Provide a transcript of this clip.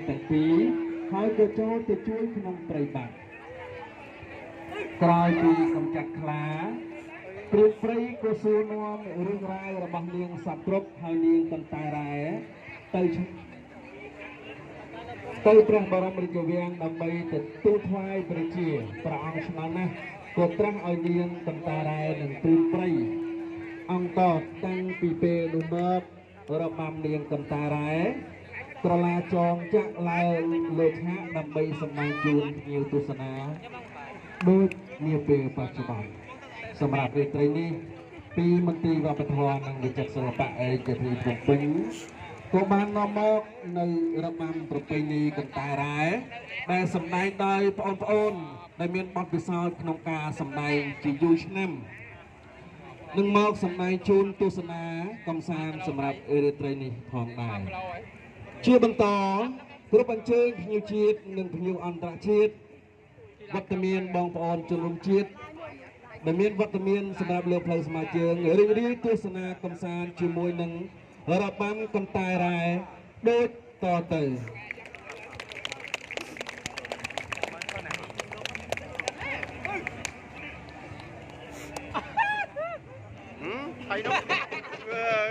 ទាំងពីរហើយក៏ចូលទៅជួយក្នុងព្រៃបាត់ក្រោយពីកម្ចាត់ខ្លាព្រានព្រៃក៏សួរនាំរឿងរ៉ាវរបស់នាងសត្វគ្រប់ហើយនាងកន្តែរ៉ែទៅព្រះបរមរាជវាំងដើម្បីទទួលថ្វាយព្រះជាព្រះអង្គឆ្ងល់ណាស់ក៏ត្រាស់ឲ្យនាងកន្តែរ៉ែនិងព្រានព្រៃអង្គតតាំងពីពេលនោះមករបាំនាងកន្តែរ៉ែក្រឡាចងចាក់ឡើងលើឆាកដើម្បីសម្ដែងជូនភ្ញៀវទស្សនាដូចនាពេលបច្ចុប្បន្នសម្រាប់រាត្រីនេះពីមន្ទីរវប្បធម៌និងវិចិត្រសិល្បៈឯករាជ្យភ្នំពេញក៏បាននាំមកនៅរបាំប្រពៃណីកន្តែរ៉ែដែលសម្ដែងដោយបងប្អូនដែលមានបទពិសោធន៍ក្នុងការសម្ដែងជាយូរឆ្នាំនឹងមកសម្ដែងជូនទស្សនាកំសាន្តសម្រាប់រាត្រីនេះផងដែរជាបន្តគ្រប់អញ្ជើញភ្ញៀវជាតិនិងភ្ញៀវអន្តរជាតិវត្តមានបងប្អូនជនរួមជាតិដែលមានវត្តមានសម្រាប់លើផ្លូវស្មាជើងរីករាយទស្សនាកំសាន្តជាមួយនឹងរបាំកន្តែរ៉ែដូចតទៅហើយនោះ